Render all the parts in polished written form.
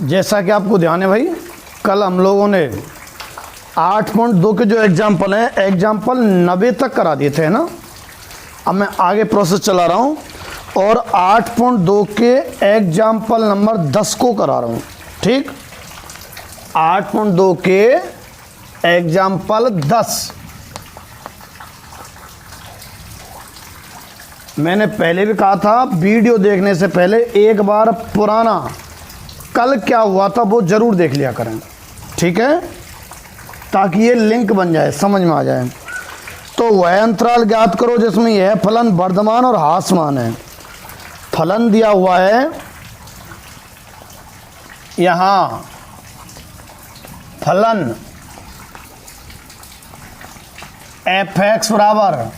जैसा कि आपको ध्यान है भाई, कल हम लोगों ने 8.2 के जो एग्जाम्पल हैं, एग्जाम्पल 90 तक करा दिए थे, है ना। अब मैं आगे प्रोसेस चला रहा हूँ और 8.2 के एग्जाम्पल नंबर 10 को करा रहा हूँ। ठीक, 8.2 के एग्जाम्पल 10 मैंने पहले भी कहा था, वीडियो देखने से पहले एक बार पुराना कल क्या हुआ था वो ज़रूर देख लिया करें, ठीक है, ताकि ये लिंक बन जाए, समझ में आ जाए। तो वह अंतराल ज्ञात करो जिसमें यह फलन वर्धमान और ह्रासमान है। फलन दिया हुआ है यहाँ, फलन एफ एक्स बराबर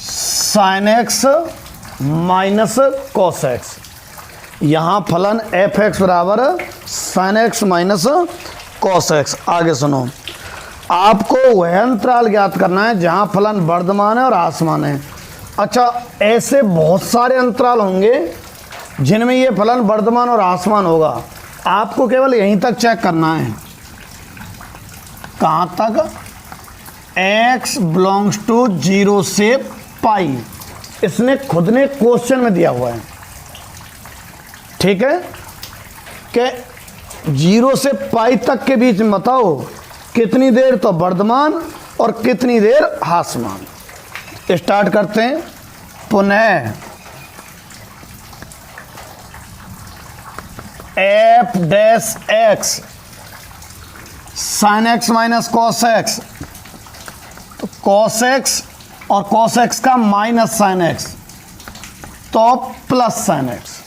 sine x minus cos x. यहाँ फलन एफ एक्स बराबर sine x minus cos x. आगे सुनो, आपको वह अंतराल ज्ञात करना है जहाँ फलन वर्धमान है और ह्रासमान है। अच्छा, ऐसे बहुत सारे अंतराल होंगे जिनमें ये फलन वर्धमान और ह्रासमान होगा, आपको केवल यहीं तक चेक करना है। कहाँ तक? x बिलोंग्स टू 0 से पाई, इसने खुद ने क्वेश्चन में दिया हुआ है, ठीक है, कि 0 से पाई तक के बीच में बताओ कितनी देर तो वर्धमान और कितनी देर ह्रासमान। स्टार्ट करते हैं पुनः। F dash x sine x minus cos x, तो कॉस एक्स और कॉस एक्स का माइनस साइन एक्स, तो plus sine x.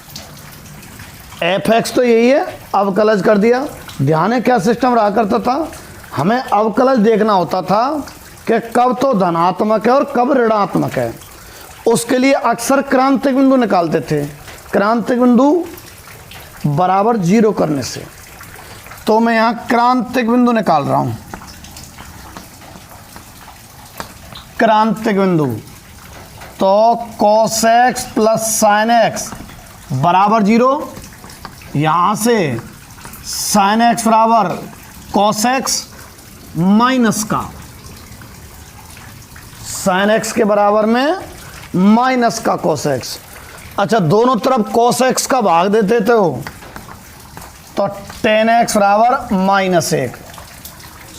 F x तो यही है, अवकलज कर दिया। ध्यान है क्या सिस्टम रहा करता था, हमें अवकलज देखना होता था कि कब तो धनात्मक है और कब ऋणात्मक है। उसके लिए अक्सर क्रांतिक बिंदु निकालते थे, क्रांतिक बिंदु बराबर 0 करने से। तो मैं यहाँ क्रांतिक बिंदु निकाल रहा हूँ, क्रांतिक बिंदु। तो cos x plus sine x बराबर 0, यहाँ से साइन एक्स बराबर cos x माइनस का, साइन एक्स के बराबर में माइनस का cos x। अच्छा, दोनों तरफ cos x का भाग देते थे हो, तो tan x बराबर -1।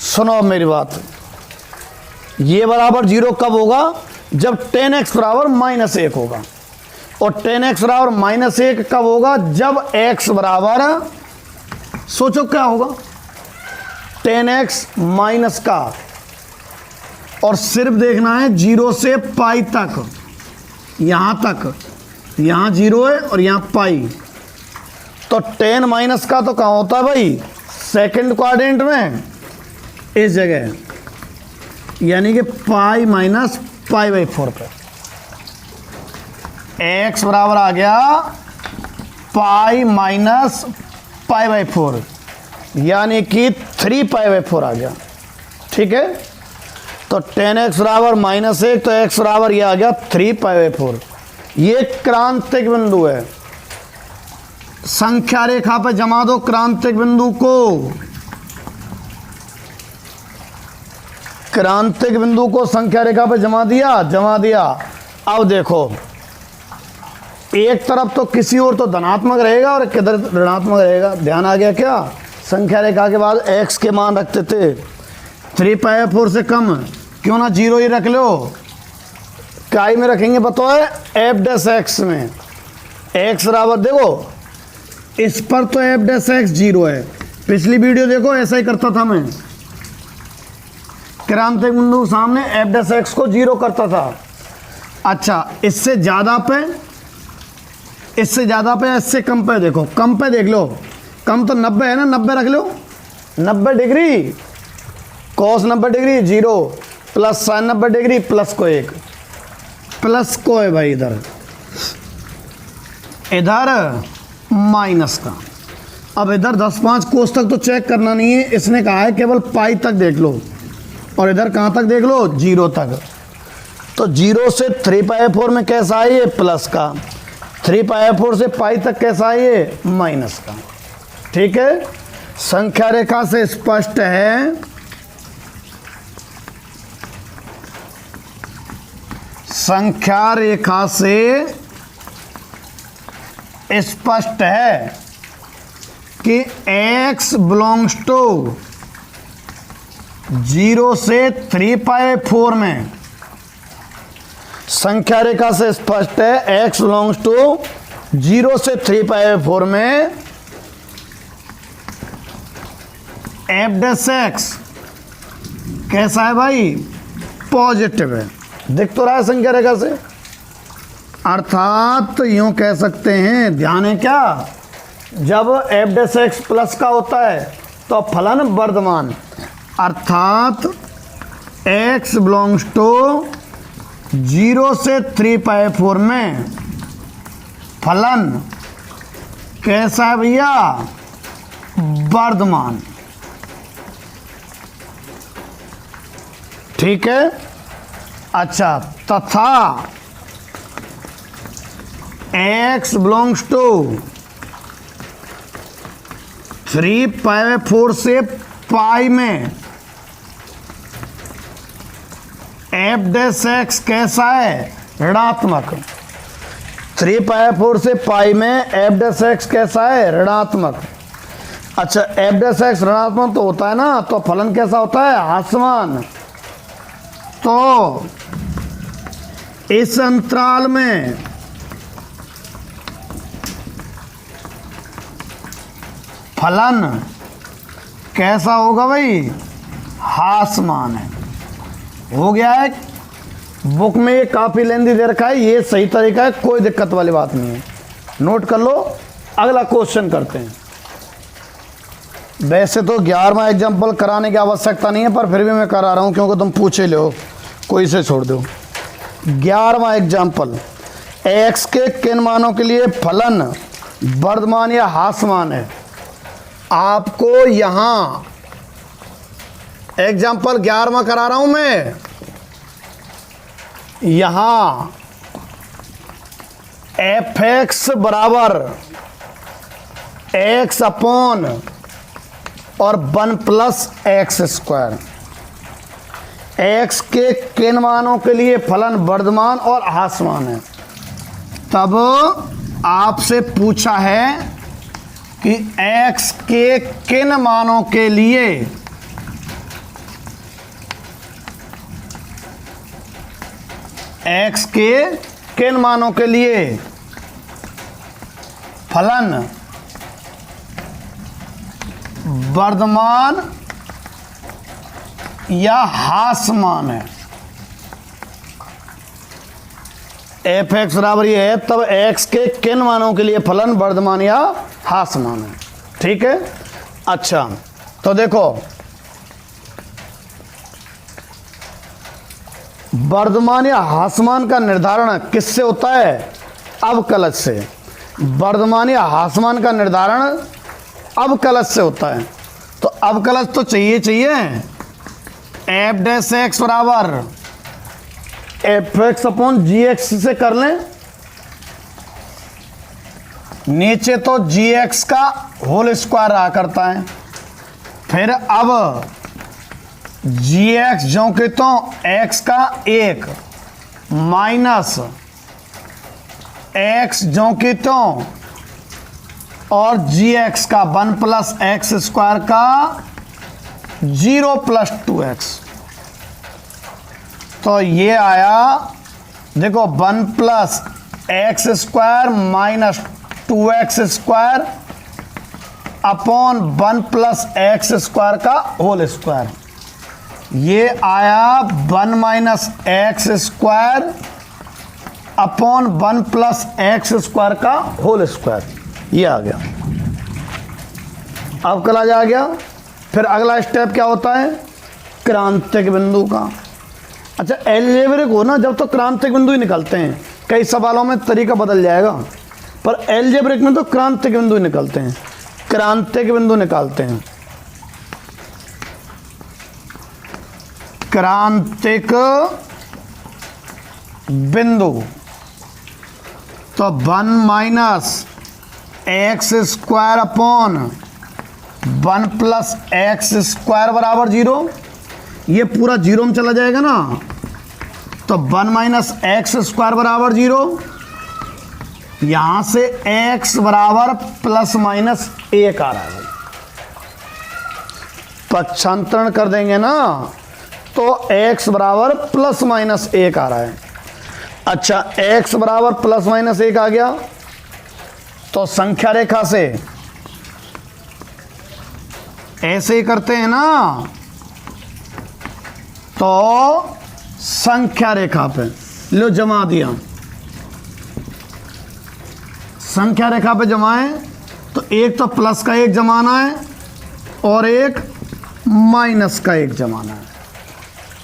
सुनो मेरी बात, ये बराबर 0 कब होगा? जब tan x बराबर -1 होगा। और tan x बराबर -1 कब होगा? जब x बराबर, सोचो क्या होगा, tan x माइनस का, और सिर्फ देखना है 0 से पाई तक, यहाँ तक, यहाँ 0 है और यहाँ पाई। तो tan माइनस का तो कहाँ होता है भाई? सेकंड क्वाड्रेंट में, इस जगह, यानी कि पाई माइनस पाई/4 पे। x बराबर आ गया पाई माइनस पाई/4, यानी कि 3 पाई/4 आ गया, ठीक है। तो tan x बराबर -1, तो x बराबर ये आ गया 3 पाई/4। ये क्रांतिक बिंदु है। संख्या रेखा पर जमा दो क्रांतिक बिंदु को, क्रांतिक बिंदु को संख्या रेखा पर जमा दिया। अब देखो, एक तरफ तो किसी और तो धनात्मक रहेगा और किधर ऋणात्मक रहेगा। ध्यान आ गया क्या? संख्या रेखा के बाद x के मान रखते थे 3 पाई/4 से कम, क्यों ना 0 ही रख लो। काई में रखेंगे बताओ, एफ डैश एक्स में x बराबर, देखो इस पर तो एफ डैश एक्स 0 है। पिछली वीडियो देखो, ऐसा ही करता था मैं, क्रांतिक बिंदु सामने एफ डैश एक्स को 0 करता था। अच्छा, इससे ज़्यादा पे, इससे कम पे देखो, कम पे देख लो, कम तो 90 है ना, 90 रख लो, 90 degree cos 90 degree 0 plus sign 90 degree plus को 1, प्लस को है भाई इधर माइनस का। अब इधर 10-5 कोस तक तो चेक करना नहीं है, इसने कहा है केवल पाई तक देख लो, और इधर कहाँ तक देख लो? 0 तक। तो 0 से 3 पाई/4 में कैसा है ये? प्लस का। 3π/4 से पाई तक कैसा है ये माइनस का। ठीक है, संख्या रेखा से स्पष्ट है संख्या रेखा से स्पष्ट है कि x बिलोंग्स टू 0 से 3π/4 में, संख्या रेखा से स्पष्ट है x बिलोंग्स टू 0 से 3π/4 में f'(x) कैसा है भाई, पॉजिटिव है। दिख तो रहा है संख्या रेखा से, अर्थात यूं कह सकते हैं, ध्यान है क्या, जब f'(x) प्लस का होता है तो फलन वर्धमान, अर्थात x बिलोंग्स टू 0 से 3π/4 में फलन कैसा है भैया, वर्धमान। ठीक है, अच्छा, तथा x बिलोंग्स टू 3π/4 से पाई में f'(x) कैसा है, ऋणात्मक। 3π/4 से पाई में f'(x) कैसा है, ऋणात्मक। अच्छा, f'(x) ऋणात्मक तो होता है ना, तो फलन कैसा होता है, हास्यमान। तो इस अंतराल में फलन कैसा होगा भाई, हास्यमान है। हो गया है, बुक में ये काफी लेंदी दे रखा है, ये सही तरीका है, कोई दिक्कत वाली बात नहीं है, नोट कर लो। अगला क्वेश्चन करते हैं। वैसे तो 11वां एग्जाम्पल कराने की आवश्यकता नहीं है, पर फिर भी मैं करा रहा हूं क्योंकि तुम पूछे लो, कोई से छोड़ दो। 11वां एग्जाम्पल, x के किन मानों के लिए फलन वर्धमान या हास्यमान है। आपको यहां एग्जाम्पल 11वां करा रहा हूं मैं, यहां f(x) बराबर x अपॉन और 1+x², x के किन मानों के लिए फलन वर्धमान और हास्यमान है। तब आपसे पूछा है कि x के किन मानों के लिए x के किन मानों के लिए फलन वर्धमान या हास्यमान है। f(x) बराबर ये है, तब x के किन मानों के लिए फलन वर्धमान या हास्यमान है। ठीक है, अच्छा, तो देखो, वर्धमान या हास्यमान का निर्धारण किससे होता है, अवकलज से। वर्धमान या हास्यमान का निर्धारण अवकलज से होता है, तो अवकलज तो चाहिए। f'(x) बराबर f(x) अपॉन gx से कर लें, नीचे तो gx का होल स्क्वायर रहा करता है, फिर अब gx जो कि तो x का 1 माइनस x जो कि तो और gx का 1+x² का 0+2x, तो ये आया, देखो 1+x² minus 2x² upon 1+x² का होल स्क्वायर, ये आया 1 - x² अपॉन 1+x² का होल स्क्वायर, ये आ गया। अब कल आ गया। फिर अगला स्टेप क्या होता है, क्रांतिक बिंदु का। अच्छा, एलजेब्रिक हो ना, जब तो क्रांतिक बिंदु ही निकलते हैं, कई सवालों में तरीका बदल जाएगा, पर एलजेब्रिक में तो क्रांतिक बिंदु निकलते हैं, क्रांतिक बिंदु निकालते हैं। क्रांतिक बिंदु तो 1 minus x square upon 1 plus x square बराबर 0। ये पूरा 0 में चला जाएगा ना, तो 1 माइनस एक्स स्क्वायर बराबर 0। यहां से x बराबर प्लस माइनस 1 आ रहा है। पक्षांतरण कर देंगे ना तो x बराबर प्लस माइनस 1 आ रहा है। अच्छा, x बराबर प्लस माइनस 1 आ गया, तो संख्या रेखा से ऐसे ही करते हैं ना, तो संख्या रेखा पे लो जमा दिया। संख्या रेखा पे जमाएं तो एक तो प्लस का 1 जमाना है और एक माइनस का 1 जमाना है।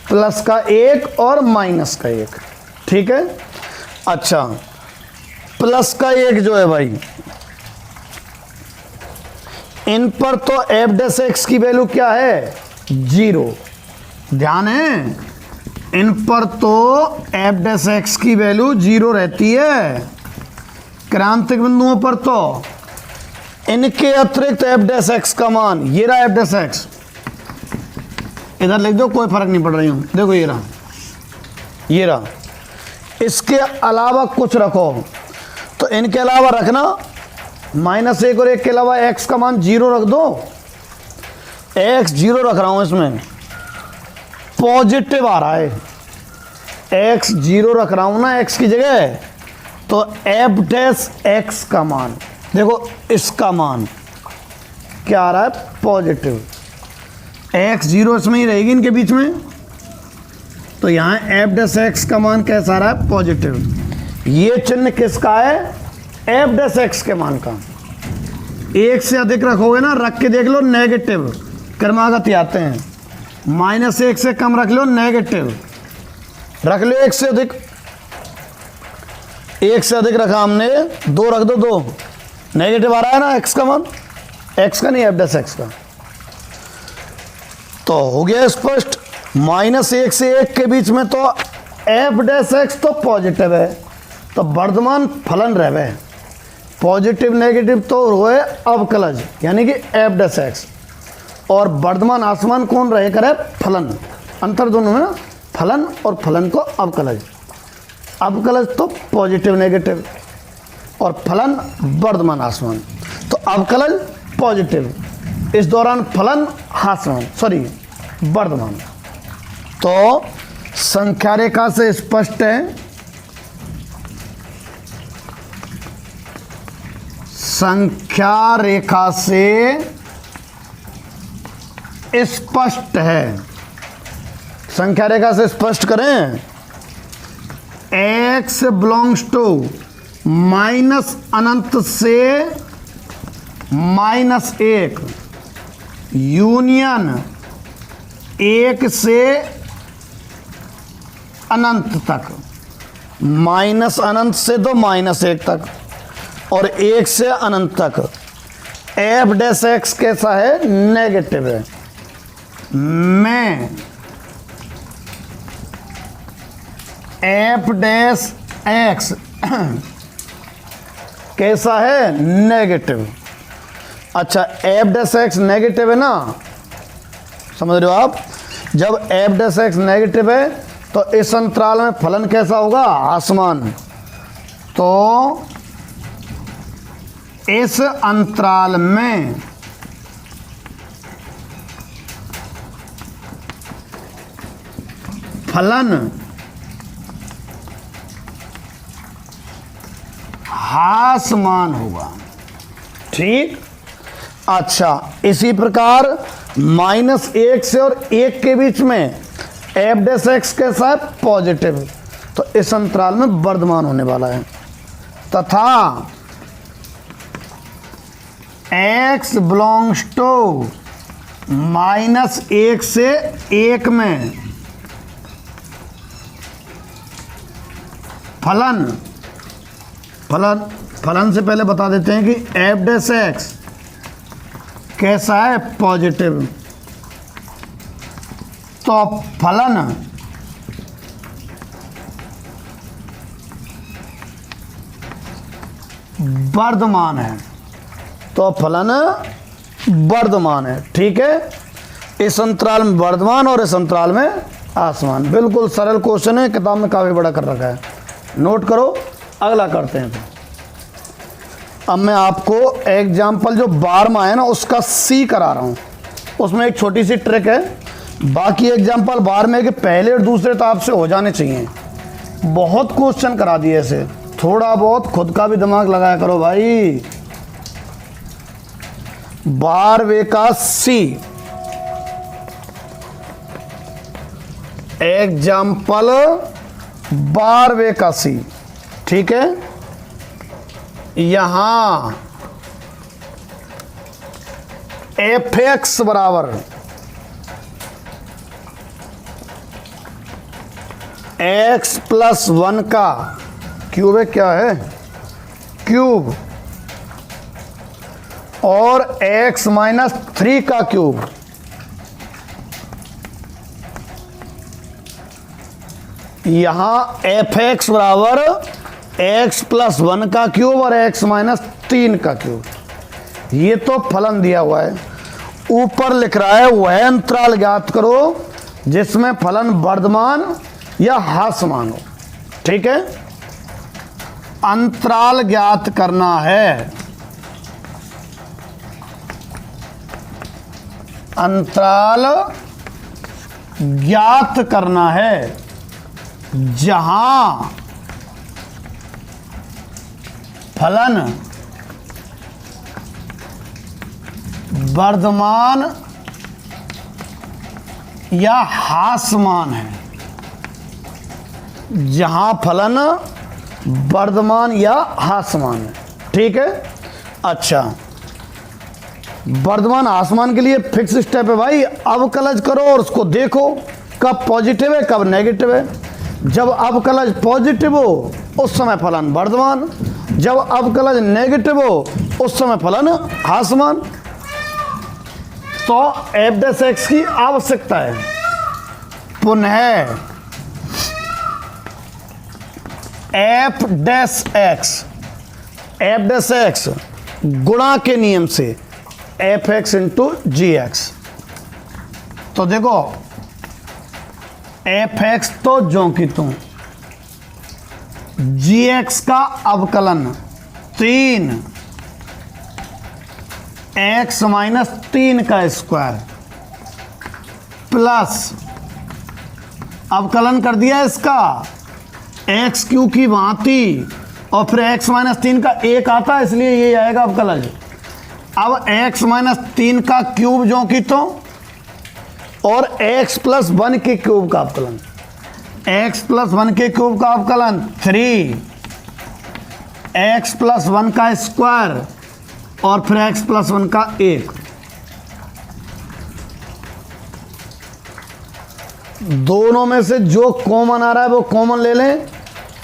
प्लस का 1 और माइनस का 1, ठीक है। अच्छा, प्लस का 1 जो है भाई, इन पर तो एफ डैश एक्स की वैल्यू क्या है? 0। ध्यान है, इन पर तो एफ डैश एक्स की वैल्यू 0 रहती है। क्रांतिक बिंदुओं पर तो इनके अतिरिक्त एफ डैश एक्स का मान, ये रहा एफ डैश एक्स, इधर लिख दो, कोई फर्क नहीं पड़ रही हूं। देखो ये रहा, ये रहा। इसके अलावा कुछ रखो तो इनके अलावा रखना -1 और 1 के अलावा x का मान 0 रख दो। x 0 रख रहा हूं, इसमें पॉजिटिव आ रहा है। x 0 रख रहा हूं ना x की जगह, तो एफ डैश एक्स का मान देखो, इसका मान क्या आ रहा है? पॉजिटिव। x 0 इसमें ही रहेगी इनके बीच में, तो यहाँ एफ डैश एक्स का मान कैसा आ रहा है? पॉजिटिव। ये चिन्ह किसका है? एफ डैश एक्स के मान का। 1 से अधिक रखोगे ना, रख के देख लो, नेगेटिव क्रमागत आते हैं। -1 से कम रख लो, नेगेटिव रख लो। 1 से अधिक, 1 से अधिक रखा हमने, 2 रख दो, 2 नेगेटिव आ रहा है ना एक्स का मान, एक्स का नहीं, एफ डैश एक्स का। तो हो गया स्पष्ट। -1 से 1 के बीच में तो एफ डैश एक्स तो पॉजिटिव है, तो वर्तमान फलन रहे। पॉजिटिव नेगेटिव तो हुए अवकलज, यानी कि एफ डैश एक्स, और वर्तमान आसमान कौन रहे करे? फलन। अंतर दोनों में ना, फलन और फलन को अवकलज। अवकलज तो पॉजिटिव नेगेटिव और फलन वर्तमान आसमान, तो अवकलज पॉजिटिव, इस दौरान फलन आसमान, सॉरी वर्तमान। तो संख्या रेखा से स्पष्ट है, संख्या रेखा से स्पष्ट है। संख्या रेखा से स्पष्ट करें, x बिलोंग्स टू माइनस अनंत से -1 यूनियन 1 से अनंत तक, माइनस अनंत से तो -1 तक और 1 से अनंत तक। एफ डैश एक्स कैसा है? नेगेटिव है। मैं एफ डैश एक्स कैसा है? नेगेटिव। अच्छा, एफ डैश एक्स नेगेटिव है ना, समझ रहे हो आप? जब एफ डैश एक्स नेगेटिव है तो इस अंतराल में फलन कैसा होगा? आसमान। तो इस अंतराल में फलन आसमान होगा, ठीक। अच्छा, इसी प्रकार -1 से और 1 के बीच में एफ डैश एक्स कैसा है? पॉजिटिव, तो इस अंतराल में वर्धमान होने वाला है। तथा x बिलोंग्स टू -1 से 1 में फलन, फलन से पहले बता देते हैं कि एफ डैश एक्स कैसा है? पॉजिटिव, तो फलन वर्धमान है, तो फलन वर्धमान है। ठीक है, इस अंतराल में वर्धमान और इस अंतराल में आसमान। बिल्कुल सरल क्वेश्चन है, किताब में काफ़ी बड़ा कर रखा है, नोट करो। अगला करते हैं। अब मैं आपको एग्जाम्पल जो 12वां है ना उसका सी करा रहा हूँ, उसमें एक छोटी सी ट्रिक है। बाकी एग्जाम्पल 12वें के पहले और दूसरे तो आपसे हो जाने चाहिए। बहुत क्वेश्चन करा दिए ऐसे, थोड़ा बहुत खुद का भी दिमाग लगाया करो भाई। 12वें का सी, एग्जाम्पल 12वें का सी। ठीक है, यहां एफ एक्स बराबर एक्स प्लस 1 का क्यूब है, क्या है क्यूब, और एक्स माइनस 3 का क्यूब। यहां एफ एक्स बराबर एक्स प्लस 1 का क्यूब और एक्स माइनस 3 का क्यूब। ये तो फलन दिया हुआ है। ऊपर लिख रहा है वह अंतराल ज्ञात करो जिसमें फलन वर्धमान या ह्रासमान हो। ठीक है, अंतराल ज्ञात करना है, अंतराल ज्ञात करना है जहां फलन वर्धमान या ह्रासमान है, जहां फलन वर्धमान या ह्रासमान है। ठीक है, अच्छा, वर्धमान ह्रासमान के लिए फिक्स स्टेप है भाई, अवकलज करो और उसको देखो कब पॉजिटिव है कब नेगेटिव है। जब अवकलज पॉजिटिव हो उस समय फलन वर्धमान, जब अवकलज नेगेटिव हो उस समय फलन ह्रासमान। तो एफ डैश एक्स की आवश्यकता है। पुनः एफ डैश एक्स गुणा के नियम से एफ एक्स इंटू जी एक्स। तो देखो एफ एक्स तो ज्यों की त्यों, जी एक्स का अवकलन 3 एक्स माइनस 3 का स्क्वायर प्लस अवकलन कर दिया इसका एक्स क्यू की भांति और फिर एक्स माइनस 3 का एक आता है इसलिए ये आएगा अवकलन। अब एक्स माइनस 3 का क्यूब ज्यों की त्यों और x प्लस 1 के क्यूब का अवकलन, x प्लस 1 के क्यूब का अवकलन 3 x प्लस 1 का स्क्वायर और फिर x प्लस 1 का 1। दोनों में से जो कॉमन आ रहा है वो कॉमन ले लें,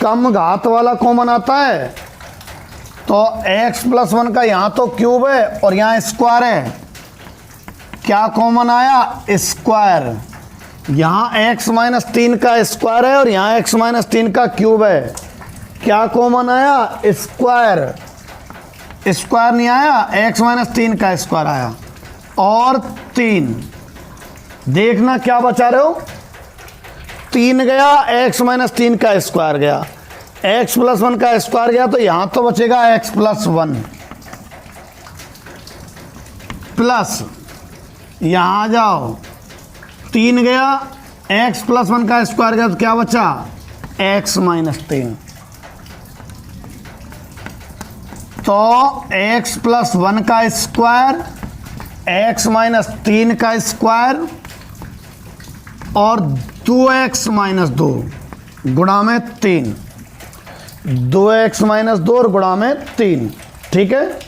कम घात वाला कॉमन आता है तो x प्लस 1 का यहाँ तो क्यूब है और यहाँ स्क्वायर है, क्या कॉमन आया स्क्वायर। यहाँ x माइनस 3 का स्क्वायर है और यहाँ x माइनस 3 का क्यूब है, क्या कॉमन आया स्क्वायर। स्क्वायर नहीं आया, x माइनस 3 का स्क्वायर आया और 3। देखना क्या बचा रहे हो, 3 गया, x माइनस 3 का स्क्वायर गया, x प्लस 1 का स्क्वायर गया, तो यहाँ तो बचेगा x प्लस 1 प्लस यहाँ आ जाओ 3 गया, x प्लस 1 का स्क्वायर गया तो क्या बचा x माइनस 3। तो x प्लस 1 का स्क्वायर, x माइनस 3 का स्क्वायर और 2x माइनस 2 गुणा में 3, 2x माइनस 2 और गुणा में 3। ठीक है,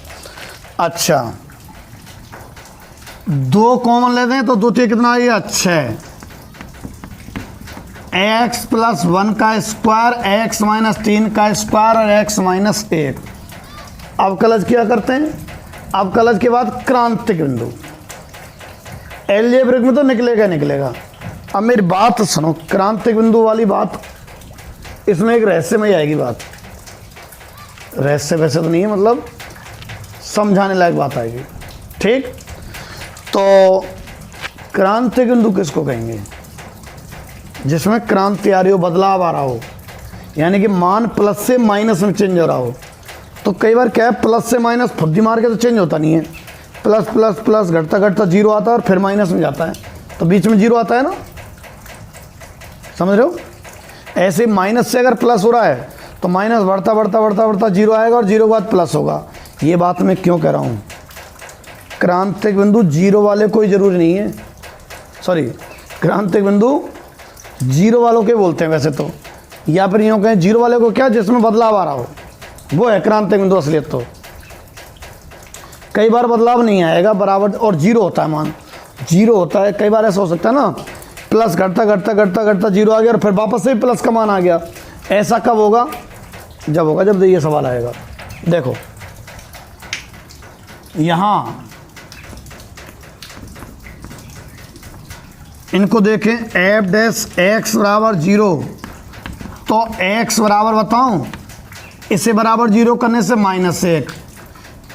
अच्छा 2 कॉमन लेते हैं तो 2 से कितना आएगा 6, x प्लस 1 का स्क्वायर, x माइनस 3 का स्क्वायर और x माइनस 1। अवकलज क्या करते हैं, अवकलज के बाद क्रांतिक बिंदु, एलजेब्रिक में तो निकलेगा निकलेगा। अब मेरी बात सुनो, क्रांतिक बिंदु वाली बात इसमें एक रहस्य में आएगी बात। रहस्य वैसे तो नहीं है, मतलब समझाने लायक बात आएगी। ठीक, तो क्रांतिक बिंदु किसको कहेंगे? जिसमें क्रांति आ रही हो, बदलाव आ रहा हो, यानी कि मान प्लस से माइनस में चेंज हो रहा हो। तो कई बार क्या है, प्लस से माइनस फुद्दी मार के तो चेंज होता नहीं है, प्लस प्लस प्लस घटता घटता जीरो आता है और फिर माइनस में जाता है, तो बीच में जीरो आता है ना, समझ रहे हो? ऐसे माइनस से अगर प्लस हो रहा है तो माइनस बढ़ता बढ़ता बढ़ता बढ़ता जीरो आएगा और जीरो के बाद प्लस होगा। ये बात मैं क्यों कह रहा हूँ? क्रांतिक बिंदु जीरो वाले कोई ज़रूरी नहीं है, सॉरी, क्रांतिक बिंदु जीरो वालों के बोलते हैं वैसे तो, या फिर यूँ कहें जीरो वाले को क्या, जिसमें बदलाव आ रहा हो, वो है क्रांतिक बिंदु असलियत। तो कई बार बदलाव नहीं आएगा, बराबर और जीरो होता है, मान जीरो होता है। कई बार ऐसा हो सकता है ना, प्लस घटता घटता घटता घटता जीरो आ गया और फिर वापस से प्लस का मान आ गया। ऐसा कब होगा? जब होगा जब ये सवाल आएगा। देखो यहाँ इनको देखें, एफ डैश एक्स बराबर जीरो, तो एक्स बराबर बताऊं, इसे बराबर जीरो करने से -1,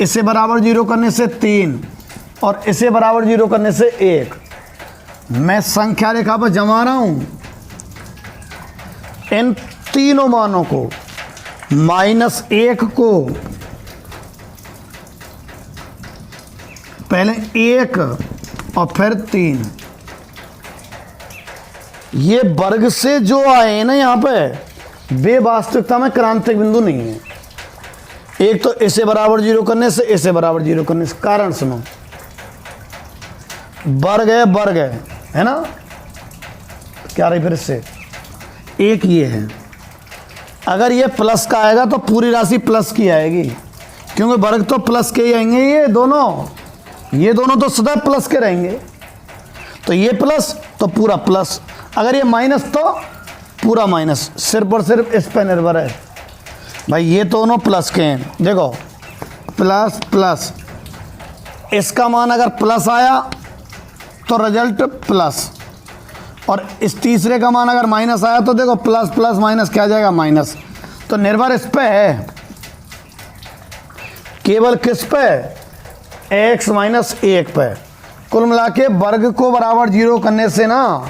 इसे बराबर जीरो करने से 3 और इसे बराबर जीरो करने से 1। मैं संख्या रेखा पर जमा रहा हूं इन तीनों मानों को, -1 को पहले 1 और फिर 3। ये वर्ग से जो आए ना यहाँ पे, वे वास्तविकता में क्रांतिक बिंदु नहीं है। एक तो इसे बराबर जीरो करने से, इसे बराबर जीरो करने से, कारण सुनो, वर्ग है ना, क्या रही फिर इससे, एक ये है। अगर ये प्लस का आएगा तो पूरी राशि प्लस की आएगी, क्योंकि वर्ग तो प्लस के ही आएंगे, ये दोनों तो सदा प्लस के रहेंगे। तो ये प्लस तो पूरा प्लस, अगर ये माइनस तो पूरा माइनस, सिर्फ और सिर्फ इस पर निर्भर है भाई। ये दोनों प्लस के हैं, देखो प्लस प्लस, इसका मान अगर प्लस आया तो रिजल्ट प्लस, और इस तीसरे का मान अगर माइनस आया तो देखो प्लस प्लस माइनस क्या आ जाएगा, माइनस। तो निर्भर इस पे है, केवल किस पे, x - 1 पे। कुल मिला के वर्ग को बराबर जीरो करने से ना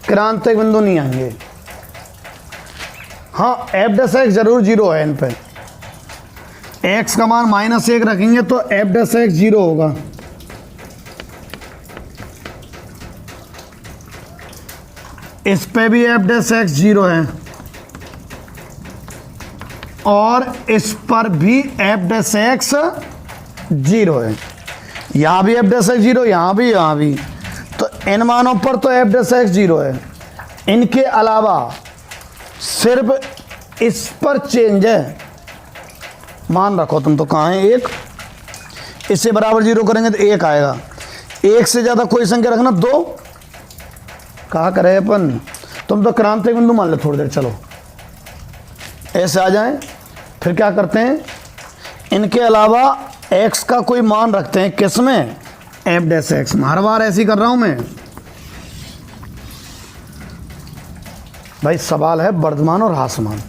क्रांतिक बिंदु नहीं आएंगे। हाँ, एफ डैश एक्स जरूर जीरो है इन पे, x का मान -1 रखेंगे तो एफ डैश एक्स जीरो होगा। इस पे भी एफ डैश एक्स जीरो है और इस पर भी एफ डैश एक्स जीरो है। यहाँ भी एफ डैश एक्स जीरो, यहाँ भी, तो इन मानों पर तो एफ डैश एक्स जीरो है। इनके अलावा सिर्फ इस पर चेंज है, मान रखो तुम तो कहाँ है, 1, इससे बराबर जीरो करेंगे तो 1 आएगा। 1 से ज़्यादा कोई संख्या रखना, 2 कहा करे अपन, तुम तो क्रांतिक बिंदु मान लो थोड़ी देर, चलो ऐसे आ जाएं। फिर क्या करते हैं, इनके अलावा x का कोई मान रखते हैं, किस में, एफ डैश एक्स। हर बार ऐसे ही कर रहा हूं मैं भाई। सवाल है वर्धमान और ह्रासमान।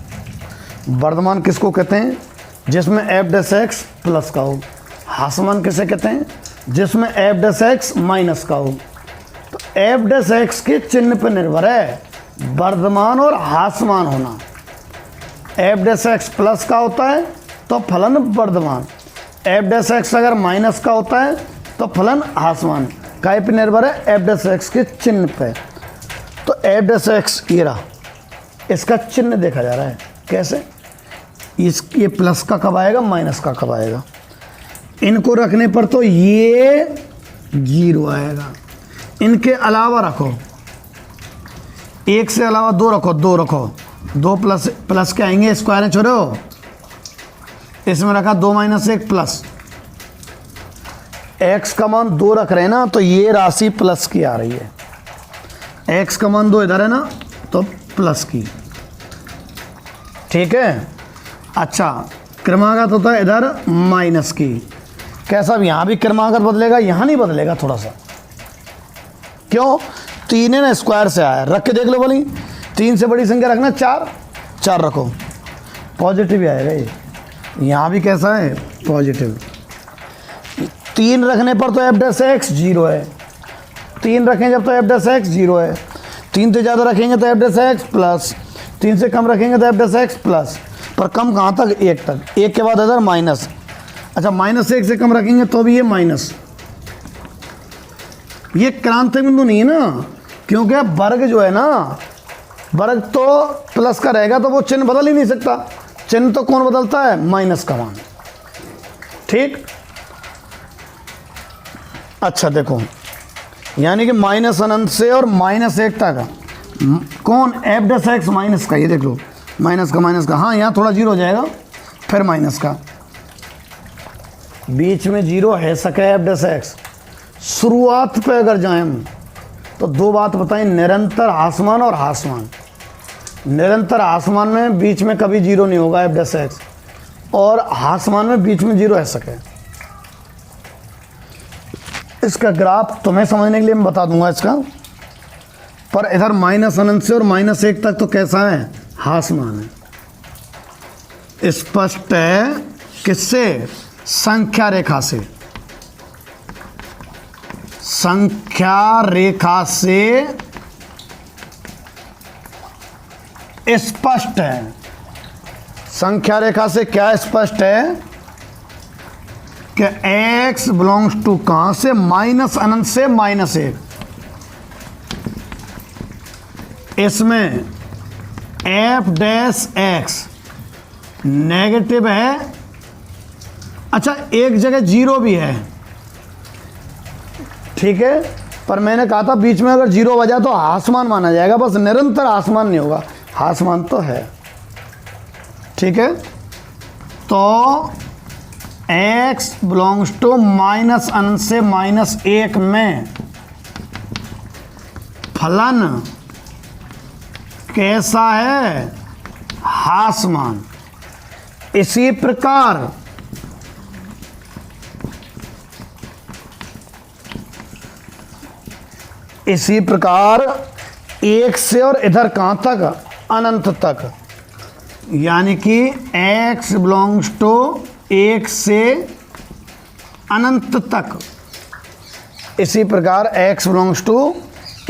वर्धमान किसको कहते हैं, जिसमें एफ डैश एक्स प्लस का हो। ह्रासमान किसे कहते हैं, जिसमें एफ डैश एक्स माइनस का हो। तो एफ डैश एक्स के चिन्ह पर निर्भर है वर्धमान और ह्रासमान होना। एफ डैश एक्स प्लस का होता है तो फलन वर्धमान, एफ डैश एक्स अगर माइनस का होता है तो फलन ह्रासमान। काय पे निर्भर है, एफ डैश एक्स के चिन्ह पे। तो एफ डैश एक्स ये रहा, इसका चिन्ह देखा जा रहा है कैसे, ये प्लस का कब आएगा, माइनस का कब आएगा। इनको रखने पर तो ये जीरो आएगा। इनके अलावा रखो, 1 से अलावा 2 रखो, 2 रखो, 2 प्लस के आएंगे, स्क्वायर है छोड़ो। इसमें रखा 2 - 1 प्लस, x का मान 2 रख रहे हैं ना, तो ये राशि प्लस की आ रही है। x का मान 2 इधर है ना, तो प्लस की, ठीक है। अच्छा, क्रमागत होता है इधर माइनस की। कैसा भी, यहाँ भी क्रमागत बदलेगा, यहाँ नहीं बदलेगा थोड़ा सा, क्यों, 3 है ना, स्क्वायर से आया, रख के देख लो बोली। 3 से बड़ी संख्या रखना, 4 रखो, पॉजिटिव ही आएगा ये। यहाँ भी कैसा है, पॉजिटिव। 3 रखने पर तो एफ डैश एक्स 0 है, 3 रखें जब तो एफ डैश एक्स 0 है, 3 से ज़्यादा रखेंगे तो एफ डैश एक्स प्लस, 3 से कम रखेंगे तो एफ डैश एक्स प्लस, पर कम कहाँ तक, 1 तक, 1 के बाद इधर माइनस। अच्छा -1 से कम रखेंगे तो भी ये माइनस। ये क्रांति बिंदु नहीं है ना, क्योंकि वर्ग जो है ना, वर्ग तो प्लस का रहेगा तो वो चिन्ह बदल ही नहीं सकता। चिन्ह तो कौन बदलता है, माइनस का मान। ठीक, अच्छा देखो, यानी कि माइनस अनंत से और -1 तक कौन, एफ डैश एक्स माइनस का, ये देख लो माइनस का, हाँ यहाँ थोड़ा 0 हो जाएगा, फिर माइनस का, बीच में 0 है सके एफ डैश एक्स। शुरुआत पे अगर जाएं हम तो 2 बात बताएं, निरंतर ह्रासमान और ह्रासमान। निरंतर ह्रासमान में बीच में कभी 0 नहीं होगा एफ डैश एक्स, और ह्रासमान में बीच में 0 है सके। इसका ग्राफ तुम्हें समझने के लिए मैं बता दूंगा इसका, पर इधर माइनस अनंत से और -1 तक तो कैसा है, ह्रासमान है। स्पष्ट है किससे, संख्या रेखा से, संख्या रेखा से स्पष्ट है। संख्या रेखा से क्या स्पष्ट है कि x बिलोंग्स टू कहां से, माइनस अनंत से -1। इसमें एफ डैश एक्स नेगेटिव है। अच्छा, एक जगह 0 भी है, ठीक है, पर मैंने कहा था बीच में अगर 0 बजा तो ह्रासमान माना जाएगा, बस निरंतर ह्रासमान नहीं होगा, ह्रासमान तो है। ठीक है, तो x बिलोंग्स टू माइनस अनंत से -1 में फलन कैसा है, ह्रासमान। इसी प्रकार इसी प्रकार 1 से और इधर कहां तक, अनंत तक, यानी कि x बिलोंग्स टू 1 से अनंत तक। इसी प्रकार x बिलोंग्स टू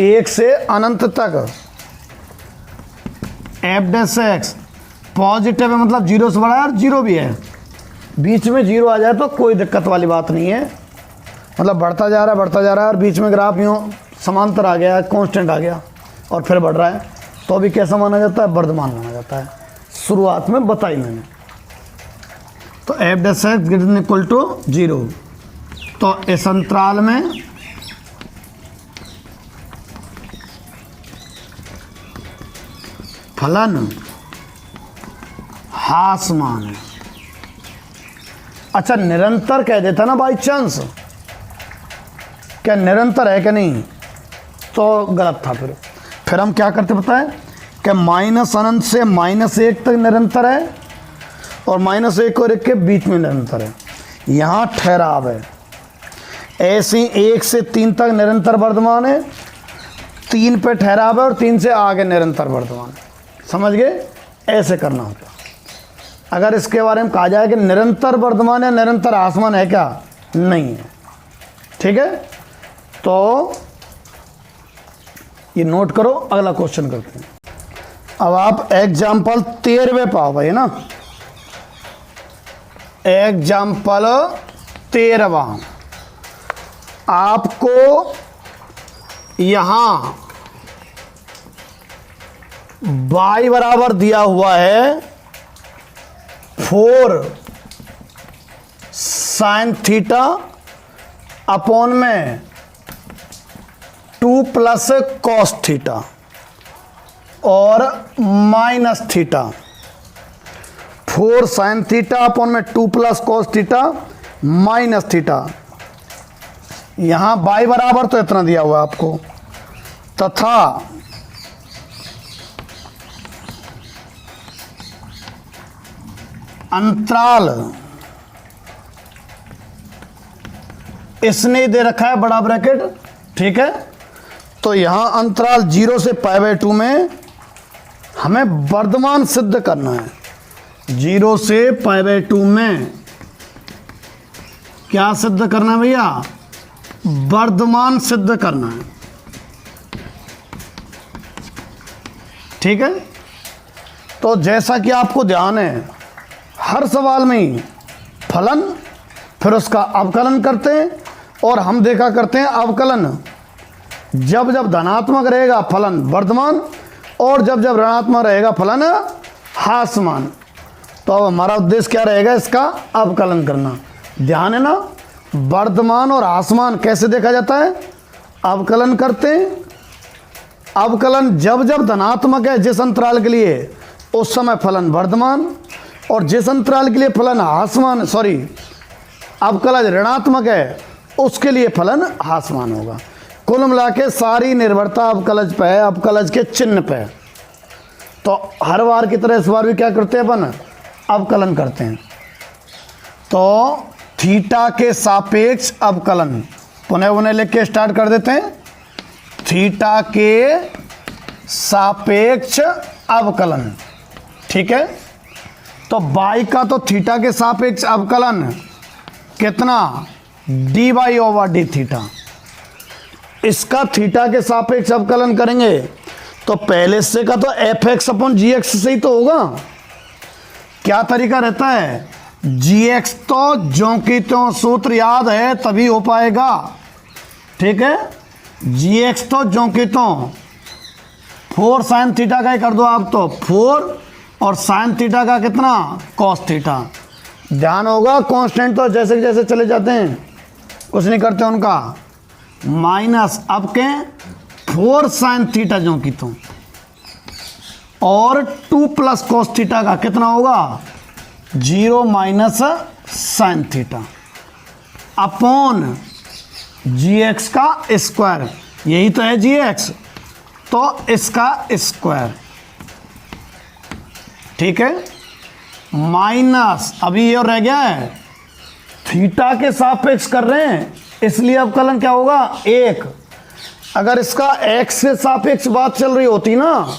1 से अनंत तक। एफ डैश एक्स पॉजिटिव है, मतलब 0 से बड़ा है, और 0 भी है, बीच में 0 आ जाए तो कोई दिक्कत वाली बात नहीं है, मतलब बढ़ता जा रहा है और बीच में ग्राफ यूँ समांतर आ गया, कांस्टेंट आ गया और फिर बढ़ रहा है, तो अभी कैसा माना जाता है, वर्धमान माना जाता है। शुरुआत में बताई मैंने। तो F dash X greater than equal to 0, तो इस अंतराल में फलन ह्रासमान है। अच्छा, निरंतर कह देता ना बाई चांस, क्या निरंतर है कि नहीं, तो गलत था। फिर हम क्या करते पता है कि माइनस अनंत से -1 तक निरंतर है और -1 और 1 के बीच में निरंतर है। यहाँ ठहराव है। ऐसे 1 से 3 तक निरंतर वर्धमान है, 3 पे ठहराव है और 3 से आगे निरंतर वर्धमान है। समझ गए, ऐसे करना होता। अगर इसके बारे में कहा जाए कि निरंतर वर्धमान या निरंतर ह्रासमान है क्या, नहीं है। ठीक है, तो ये नोट करो, अगला क्वेश्चन करते हैं। अब आप एग्जाम्पल 13वें पाओ भाई ना, एग्जाम्पल 13वां। आपको यहां y बराबर दिया हुआ है 4 sin थीटा अपॉन में 2 प्लस कॉस थीटा और minus theta. 4 sin theta upon में 2 plus cos theta minus theta. यहां y बराबर तो इतना दिया हुआ है आपको, तथा अंतराल इसने दे रखा है बड़ा ब्रैकेट। ठीक है, तो यहां अंतराल 0 से π/2 में हमें वर्धमान सिद्ध करना है। 0 से π/2 में क्या सिद्ध करना है भैया? वर्धमान सिद्ध करना है। ठीक है, तो जैसा कि आपको ध्यान है हर सवाल में ही फलन फिर उसका अवकलन करते हैं, और हम देखा करते हैं अवकलन जब जब धनात्मक रहेगा फलन वर्धमान, और जब जब ऋणात्मक रहेगा फलन ह्रासमान। तो अब हमारा उद्देश्य क्या रहेगा? इसका अवकलन करना। ध्यान है ना, वर्धमान और ह्रासमान कैसे देखा जाता है? अवकलन करते हैं। अवकलन जब जब धनात्मक है जिस अंतराल के लिए उस समय फलन वर्धमान, और जिस अंतराल के लिए फलन ह्रासमान अवकलज ऋणात्मक है उसके लिए फलन ह्रासमान होगा। कुल मिला के सारी निर्भरता अवकलज पे है, अवकलज के चिन्ह पे। तो हर बार की तरह इस बार भी क्या करते हैं अपन? अवकलन करते हैं। तो थीटा के सापेक्ष अवकलन पुनः उन्हें लिख के स्टार्ट कर देते हैं। थीटा के सापेक्ष अवकलन, ठीक है। तो y का तो थीटा के सापेक्ष अवकलन कितना? dy/d theta. इसका थीटा के सापेक्ष अवकलन करेंगे तो पहले से का तो fx/gx से ही तो होगा। क्या तरीका रहता है? gx तो ज्यों की त्यों सूत्र याद है तभी हो पाएगा, ठीक है। gx तो ज्यों की त्यों 4 साइन थीटा का ही कर दो आप, तो 4 और साइन थीटा का कितना? Cos theta. ध्यान होगा कांस्टेंट तो जैसे जैसे चले जाते हैं कुछ नहीं करते उनका, माइनस अब के 4 साइन थीटा जो की तो, और 2 प्लस कॉस थीटा का कितना होगा? 0 minus sine theta upon gx का स्क्वायर, यही तो है gx, तो इसका स्क्वायर, ठीक है। माइनस अभी ये और रह गया है, थीटा के सापेक्ष कर रहे हैं इसलिए अवकलन क्या होगा? 1। अगर इसका x के सापेक्ष बात चल रही होती ना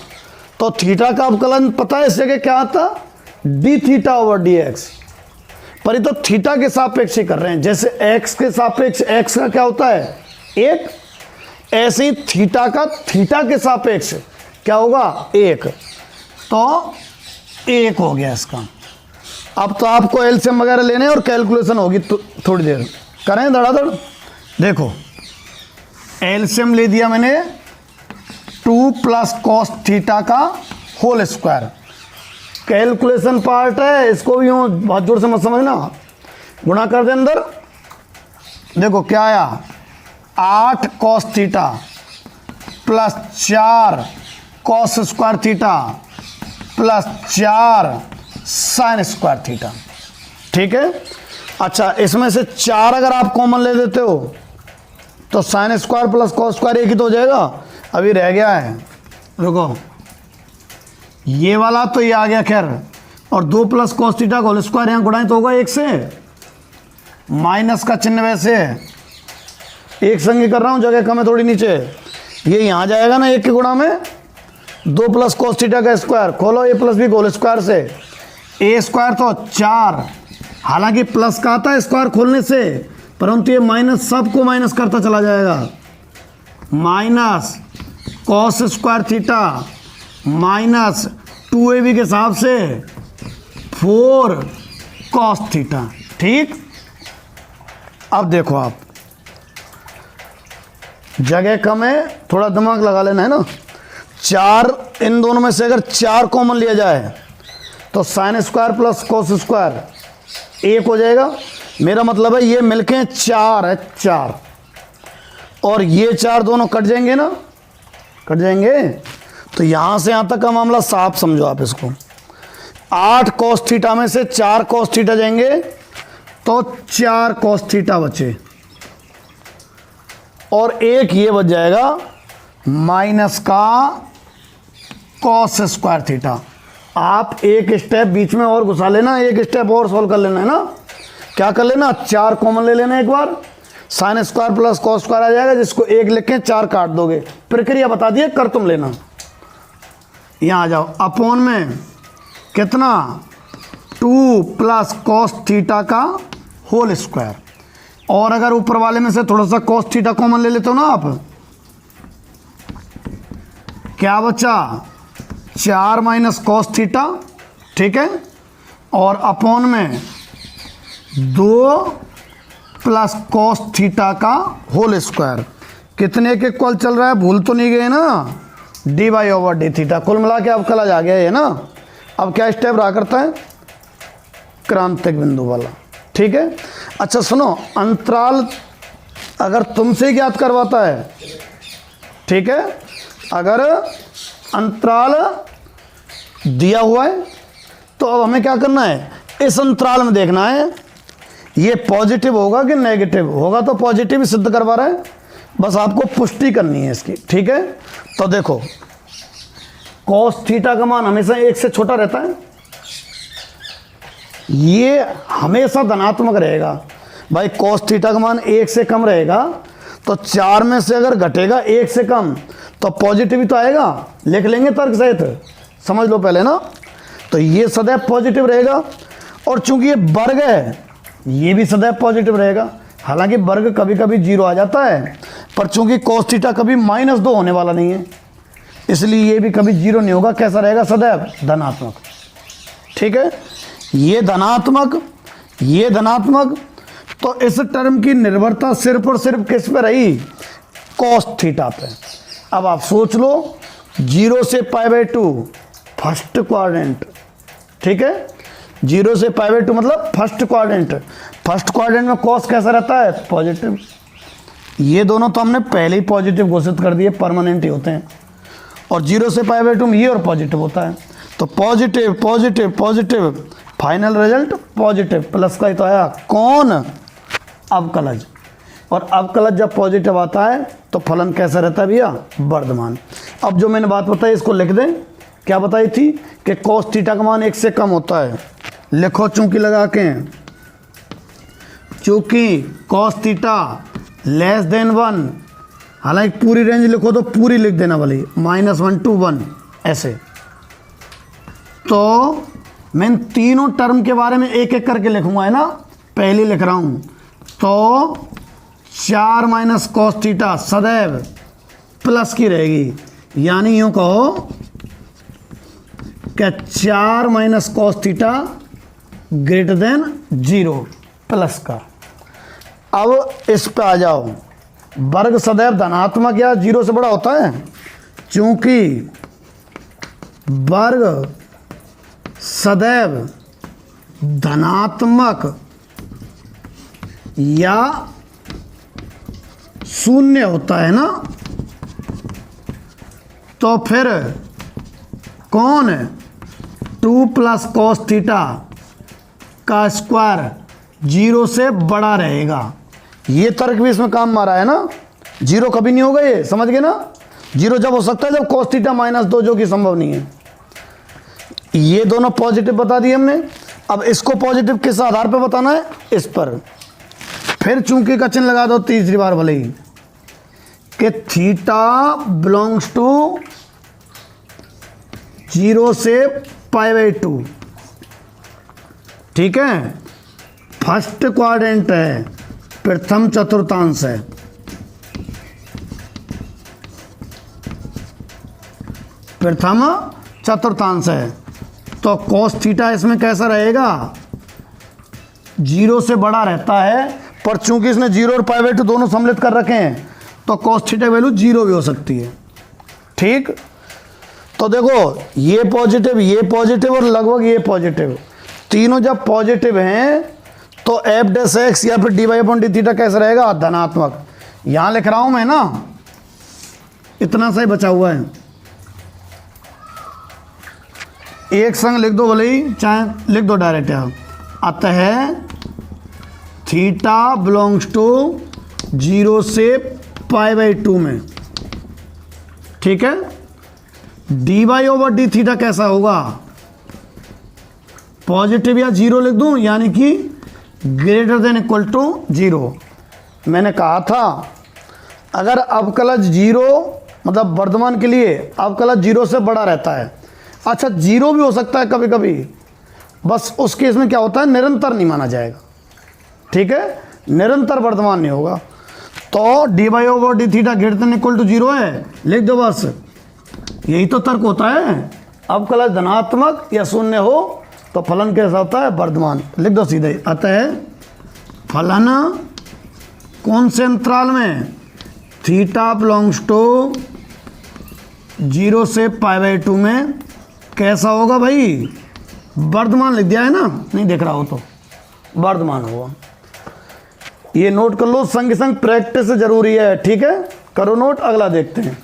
तो थीटा का अवकलन पता है इस जगह क्या आता? d(θ/dx), पर ये तो थीटा के सापेक्ष ही कर रहे हैं। जैसे x के सापेक्ष x का क्या होता है? 1, ऐसे ही थीटा का थीटा के सापेक्ष क्या होगा? 1, तो 1 हो गया इसका। अब तो आपको एलसीएम वगैरह लेने और कैलकुलेशन होगी तो थोड़ी देर करें धड़ाधड़। देखो एलसीएम ले दिया मैंने 2 प्लस कॉस थीटा का होल स्क्वायर। कैलकुलेशन पार्ट है, इसको भी यूँ बहुत जोर से मत समझना, गुणा कर दे अंदर। देखो क्या आया? 8 cos theta plus 4 cos square theta plus 4 sine square theta, ठीक है। अच्छा, इसमें से 4 अगर आप कॉमन ले देते हो तो sign square plus cos square एक ही तो हो जाएगा। अभी रह गया है, रुको, ये वाला तो ये आ गया खैर, और 2 प्लस कॉस थीटा का होल स्क्वायर यहाँ गुणाएं तो होगा 1 से, माइनस का चिन्ह वैसे है, एक संग कर रहा हूँ, जगह कम है थोड़ी नीचे, ये यहाँ जाएगा ना 1 के गुणा में 2 प्लस कॉस थीटा का स्क्वायर, खोलो a plus B whole square से, a स्क्वायर तो 4, हालांकि प्लस का आता है स्क्वायर खोलने से, परंतु ये माइनस सबको माइनस करता चला जाएगा। Minus cos square theta minus 2ab के हिसाब से 4 कॉस थीटा, ठीक। अब देखो आप, जगह कम है, थोड़ा दिमाग लगा लेना है ना। 4 इन दोनों में से अगर 4 कॉमन लिया जाए तो sign square plus cos square 1 हो जाएगा। मेरा मतलब है ये मिलके 4 है, 4, और ये 4 दोनों कट जाएंगे ना, कट जाएंगे। तो यहाँ से यहाँ तक का मामला साफ समझो आप इसको। 8 कॉस थीटा में से 4 कॉस थीटा जाएंगे तो 4 कॉस थीटा बचे, और 1 ये बच जाएगा माइनस का कॉस स्क्वायर थीटा। आप एक स्टेप बीच में और घुसा लेना, एक स्टेप और सॉल्व कर लेना है ना। क्या कर लेना? 4 कॉमन ले लेना एक बार, sine square plus cos square आ जाएगा, जिसको 1 लिख के 4 काट दोगे। प्रक्रिया बता दिए, कर तुम लेना। यहाँ आ जाओ, अपॉन में कितना 2 प्लस कॉस थीटा का होल स्क्वायर। और अगर ऊपर वाले में से थोड़ा सा कॉस थीटा कॉमन ले लेते हो ना आप, क्या बचा 4 माइनस कॉस थीटा, ठीक है, और अपॉन में 2 प्लस कॉस थीटा का होल स्क्वायर। कितने के इक्वल चल रहा है, भूल तो नहीं गए ना, D Y over D theta. कुल मिला के अब कलज आ गया ये ना। अब क्या स्टेप रहा करता है, क्रांतिक बिंदु वाला, ठीक है। अच्छा सुनो, अंतराल अगर तुमसे ज्ञात करवाता है, ठीक है, अगर अंतराल दिया हुआ है तो अब हमें क्या करना है, इस अंतराल में देखना है ये पॉजिटिव होगा कि नेगेटिव होगा। तो पॉजिटिव ही सिद्ध करवा रहा है, बस आपको पुष्टि करनी है इसकी, ठीक है। तो देखो कॉस थीटा का मान हमेशा 1 से छोटा रहता है, ये हमेशा धनात्मक रहेगा भाई। कॉस थीटा का मान 1 से कम रहेगा, तो 4 में से अगर घटेगा 1 से कम तो पॉजिटिव ही तो आएगा, लिख लेंगे तर्क सहित, समझ लो पहले ना। तो ये सदैव पॉजिटिव रहेगा, और चूंकि ये वर्ग है ये भी सदैव पॉजिटिव रहेगा। हालांकि वर्ग कभी कभी 0 आ जाता है, पर चूंकि कॉस थीटा कभी -2 होने वाला नहीं है, इसलिए ये भी कभी 0 नहीं होगा। कैसा रहेगा, सदैव धनात्मक, ठीक है। ये धनात्मक, ये धनात्मक, तो इस टर्म की निर्भरता सिर्फ और सिर्फ किस पे रही, कॉस थीटा पे। अब आप सोच लो 0 से π/2 फर्स्ट क्वाड्रेंट, ठीक है, 0 से π/2 मतलब फर्स्ट क्वाड्रेंट। फर्स्ट क्वाड्रेंट में कॉस कैसा रहता है, पॉजिटिव। ये दोनों तो हमने पहले ही पॉजिटिव घोषित कर दिए, परमानेंट ही होते हैं। और 0 से π/2 में ये और पॉजिटिव होता है, तो positive positive positive, final result positive. Plus का ही तो आया कौन, अवकलज। और अवकलज जब पॉजिटिव आता है तो फलन कैसा रहता है भैया, वर्धमान। अब जो मैंने बात बताई इसको लिख दें, क्या बताई थी कि कॉस थीटा का मान 1 से कम होता है। लिखो चूंकि लगा के, चूंकि कॉस थीटा लेस देन 1, हालांकि पूरी रेंज लिखो तो पूरी लिख देना वाली, -1 to 1 ऐसे। तो मैं तीनों टर्म के बारे में एक एक करके लिखूंगा, है ना, पहले लिख रहा हूं। तो 4 माइनस कॉस थीटा सदैव प्लस की रहेगी, यानी यूं कहो कि 4 minus cos theta greater then 0 plus का। अब इस पे आ जाओ, वर्ग सदैव धनात्मक या 0 से बड़ा होता है, चूंकि वर्ग सदैव धनात्मक या 0 होता है ना, तो फिर कौन 2 प्लस कॉस थीटा का स्क्वायर 0 से बड़ा रहेगा। ये तर्क भी इसमें काम मारा है ना, 0 कभी नहीं होगा, ये समझ गए ना। 0 जब हो सकता है जब cos थीटा -2, जो कि संभव नहीं है। ये दोनों पॉजिटिव बता दिए हमने। अब इसको पॉजिटिव किस आधार पर बताना है, इस पर। फिर चूंकि का चिन्ह लगा दो तीसरी बार भले ही, कि थीटा बिलोंग्स टू 0 से π/2, ठीक है, फर्स्ट क्वाड्रेंट है, प्रथम चतुर्थांश है। प्रथम चतुर्थांश है, तो cos थीटा इसमें कैसा रहेगा, 0 से बड़ा रहता है, पर चूंकि इसने 0 और π/2 दोनों सम्मिलित कर रखे हैं, तो cos थीटा वैल्यू 0 भी हो सकती है, ठीक। तो देखो ये पॉजिटिव और लगभग ये पॉजिटिव, तीनों जब पॉजिटिव हैं तो f' या फिर dy/d थीटा कैसा रहेगा, धनात्मक। यहां लिख रहा हूं मैं ना, इतना सा ही बचा हुआ है, एक संग लिख दो भले ही, चाहे लिख दो डायरेक्ट यहाँ। अतः थीटा बिलोंग्स टू 0 से π/2 में, ठीक है। dy/d थीटा कैसा होगा, पॉजिटिव या 0 लिख दूं, यानी कि ग्रेटर देन इक्वल टू 0। मैंने कहा था अगर अवकलज 0 मतलब वर्धमान के लिए अवकलज 0 से बड़ा रहता है। अच्छा 0 भी हो सकता है कभी कभी, बस उस केस में क्या होता है, निरंतर नहीं माना जाएगा, ठीक है, निरंतर वर्तमान नहीं होगा। तो D Y over D theta greater than equal to 0 है, लिख दो बस, यही तो तर्क होता है। अब कल धनात्मक या शून्य हो तो फलन कैसा होता है, वर्धमान, लिख दो सीधे। अतः फलन कौन से अंतराल में, थीटा बिलोंग्स टू 0 से π/2 में कैसा होगा भाई, वर्धमान लिख दिया है ना, नहीं देख रहा हो तो वर्धमान होगा। ये नोट कर लो, संग संग प्रैक्टिस जरूरी है, ठीक है, करो नोट। अगला देखते हैं।